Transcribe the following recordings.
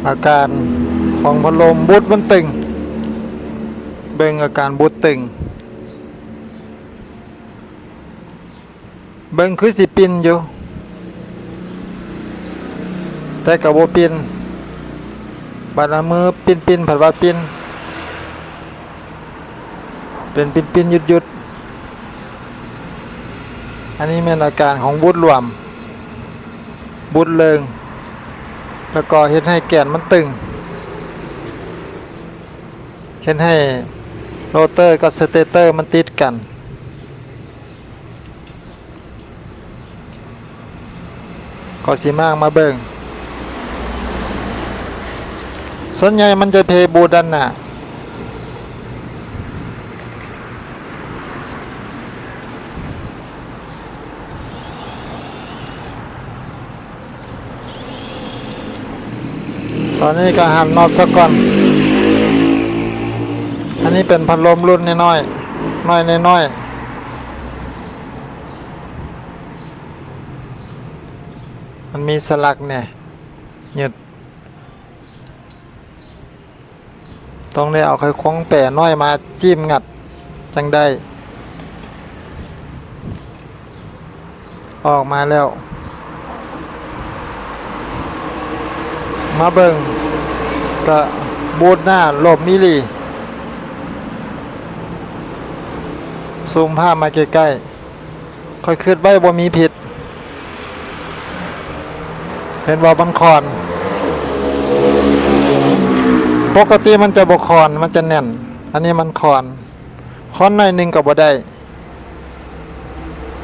อาการของพัดลมบูทมันตึงเบิ่งอาการบูทตึงเบิ่งคือสิปินอยู่แต่ก็บ่ปินบัดเอามือปินผัดว่าปินเป็นปินหยุดอันนี้เป็นอาการของบูทรวมบูทเริงแล้วก็เฮ็ดให้แกนมันตึงเฮ็ดให้โรเตอร์กับสเตเตอร์มันติดกันก็สิมากมาเบิ่งส่วนใหญ่มันจะเพบูดันน่ะตอนนี้ก็หันน็อตซะก่อนอันนี้เป็นพัดลมรุ่นน้อยๆน้อยมันมีสลักเนี่ยหยึดต้องได้เอาไขควงแปะน้อยมาจิ้มงัดจังได้ออกมาแล้วมาเบิ่งก็บูทหน้าหลบมิลลิซูมภาพมาใกล้ๆค่อยคิดไว้บ่มีผิดเห็นว่ามันคอนปกติมันจะบ่คอนมันจะแน่นอันนี้มันคอนหน่อยนึงก็บ่ได้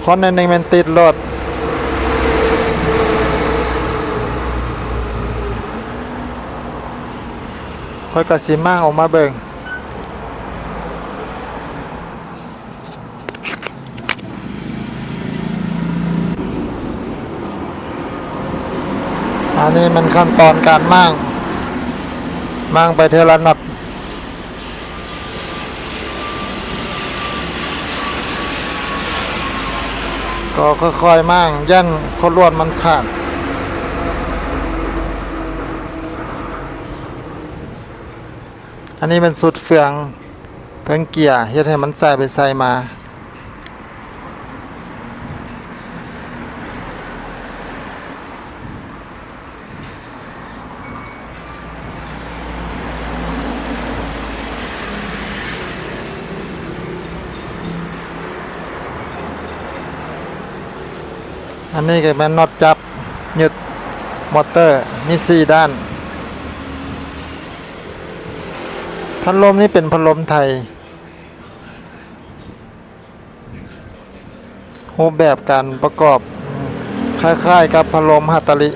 คอนหน่อยนึงมันติดรถค่อยก็สิมาออกมาเบิ่งอันนี้มันขั้นตอนการมั่งไปเทละนัดก็ค่อยๆมั่งยันเขาลวดมันขาดอันนี้เป็นสุดเฟืองเพิ่งเกียร์เฮ็ดให้มันใส่ไปใส่มาอันนี้ก็เป็นน็อตจับยึดมอเตอร์มี4ด้านพัดลมนี่เป็นพัดลมไทยรูปแบบการประกอบคล้ายๆกับพัดลมฮัตตาริ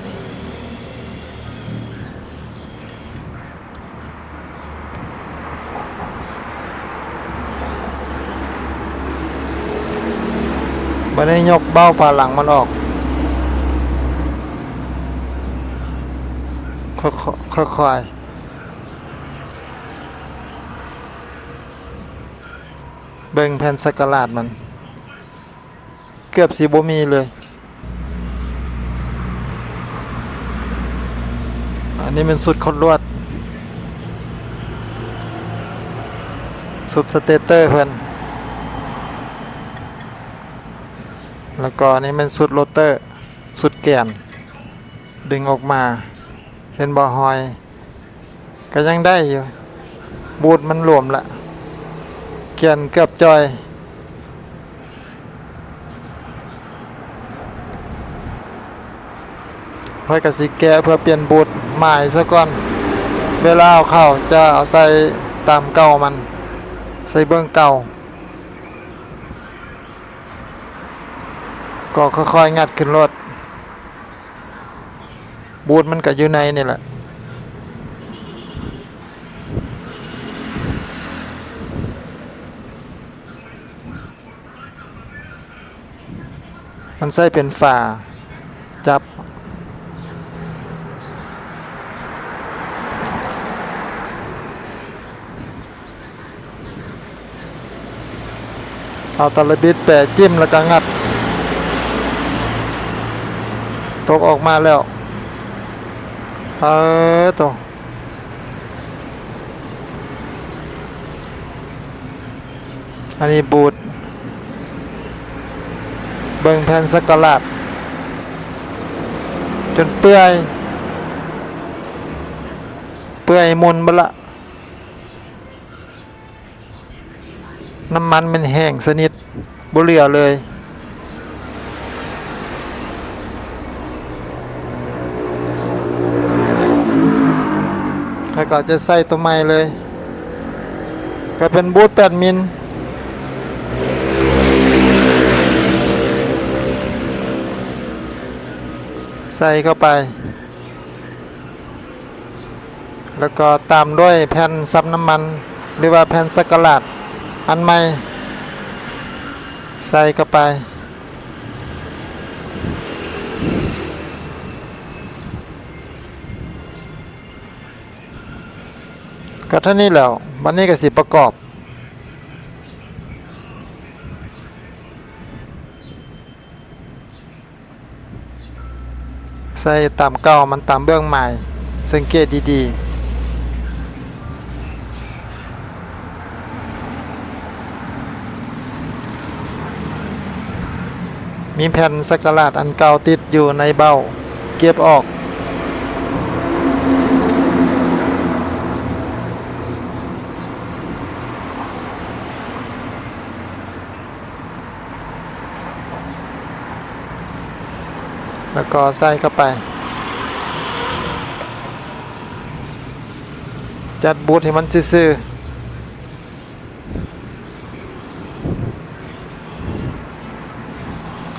บัดนี้ยกเบ้าฝาหลังมันออกค่อยๆเบิ่งแผ่นสกลาดมันเกือบสิบ่มีเลยอันนี้เป็นสุดคดลวดสุดสเตเตอร์เพิ่นแล้วก็นี่เป็นสุดโรเตอร์สุดแกนดึงออกมาเห็นบ่อหอยก็ยังได้อยู่บูทมันหลวมละแกนเกือบจอยค่อยกระสิแกะเพื่อเปลี่ยนบูทใหม่ซะก่อนเวลาเอาเข้าจะเอาใส่ตามเก่ามันใส่เบื้องเก่าก็ค่อยๆงัดขึ้นรถบูทมันก็อยู่ในนี่แหละมันใส่เป็นฝาจับเอาตะลบิดแปะจิ้มแล้วก็งัดตกออกมาแล้วตัว อันนี้บูดเบิ่งแผ่นสักกะลาดจนเปื่อยมุนบ่ละน้ำมันมันแห้งสนิทบ่เหลือเลยแล้วก็จะใส่ตัวใหม่เลยก็เป็นบูท8 มิลใส่เข้าไปแล้วก็ตามด้วยแผ่นซับน้ำมันหรือว่าแผ่นสักกะลาดอันใหม่ใส่เข้าไปก็เท่านี้แล้วบัดนี้ก็สิประกอบใส่ตามเก่ามันตามเบื้องใหม่สังเกตดีๆมีแผ่นสักกะลาดอันเก่าติดอยู่ในเบ้าเก็บออกแล้วก็ใส่เข้าไปจัดบูทให้มันซื่อๆ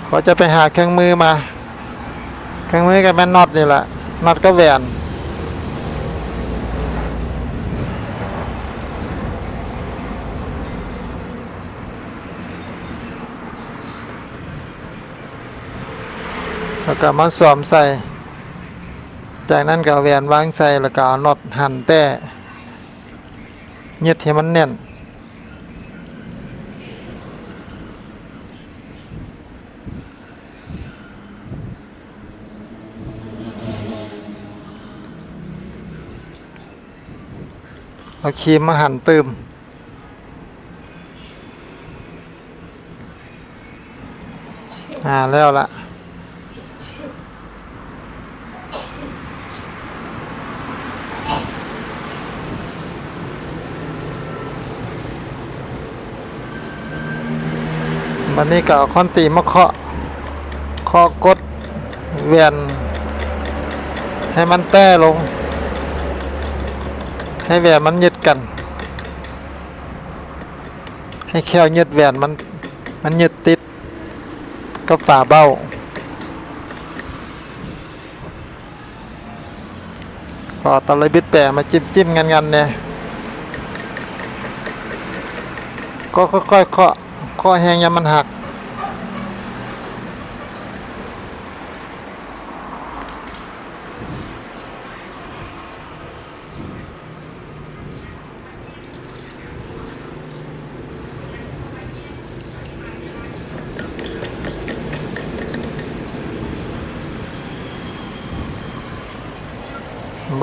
ก็จะไปหาเครื่องมือมาเครื่องมือกับแม่น็อตนี่แหละน็อตก็แหวนแล้วก็มาสวมใส่จากนั้นก็เอาแหวนวางใส่แล้วก็เอาน็อตหั่นแต่ยึดให้มันแน่นเอาครีมมาหั่นตืมแล้วละวันนี้ก็เอาค้อนตีมาเคาะกดแหวนให้มันแต้ลงให้แหวนมันยึดกันให้แค่ยึดแหวนมันยึดติดกับฝาเบ้าพอตะไลบิดแปะมาจิ้มงันเนี่ยก็ค่อยๆเคาะแหงยามันหัก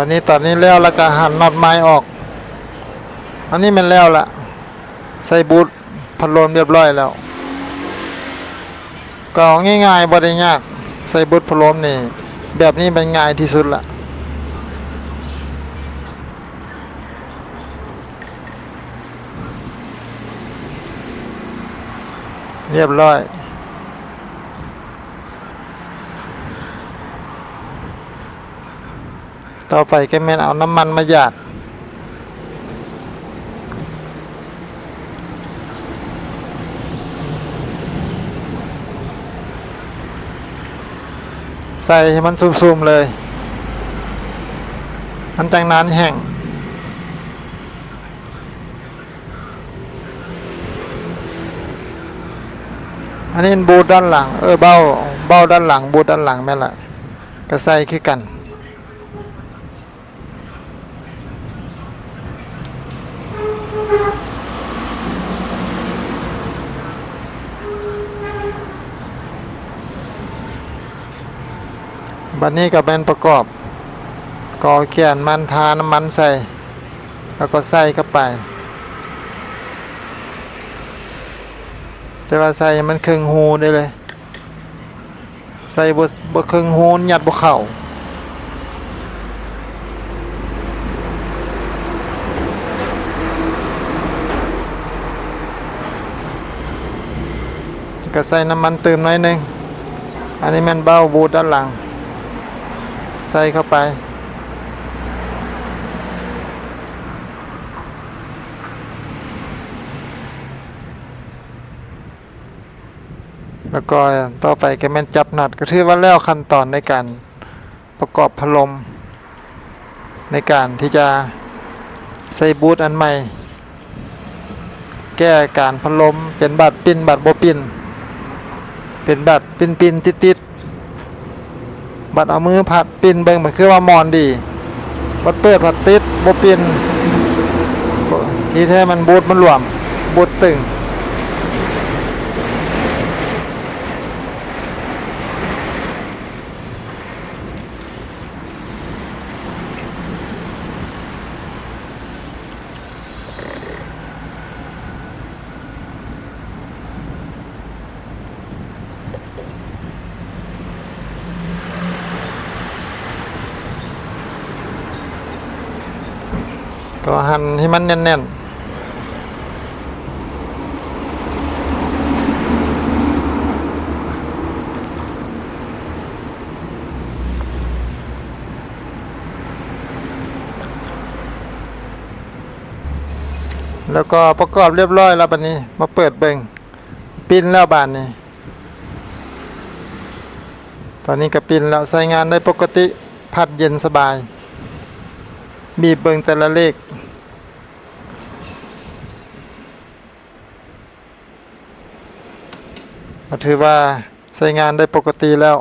วันนี้ตอนนี้แล้วก็หันน็อตไม้ออกอันนี้มันแล้วละใส่บูทพัดลมเรียบร้อยแล้วก็ง่ายๆบ่ได้ยากใส่บูทพัดลมนี่แบบนี้เป็นง่ายที่สุดละเรียบร้อยต่อไปก็แม่นเอาน้ำมันมาหยาดใส่ให้มันซุ่มๆเลยมันจังนานแห้งอันนี้บูทด้านหลังเบ้าด้านหลังบูทด้านหลังแม่นละก็ใส่คือกันบัดนี้ก็เป็นประกอบก่อแขนมันทาน้ำมันใส่แล้วก็ใส่เข้าไป แต่ว่าใส่ให้มันครึ่งหูได้เลยใส่บ่ครึ่งหูยัดบ่เข้าก็ใส่น้ำมันเติมหน่อยหนึงอันนี้มันเบ้าบูทด้านหลังใส่เข้าไปแล้วก็ต่อไปก็แม่นจับน็อตก็ถือว่าแล้วขั้นตอนในการประกอบพัดลมในการที่จะใส่บูทอันใหม่แก้การพัดลมเป็นบัดปิ้นบัดบ่ปิ้นเป็นบัดปิ้นติดบัดเอามือผัดปิ้นเบิ่งมันคือว่ามอนดีบัดเปิดผัดติดบ่ปิ้นที่แท้มันบูทมันหลวมบูทตึงก็หั่นให้มันแน่นๆแล้วก็ประกอบเรียบร้อยแล้วบัดนี้มาเปิดเบิ่งปิ้นแล้วบานนี้ตอนนี้ก็ปิ้นแล้วใช้งานได้ปกติพัดเย็นสบายบีบเบิ่งแต่ละเลขก็ถือว่าใช้งานได้ปกติแล้ว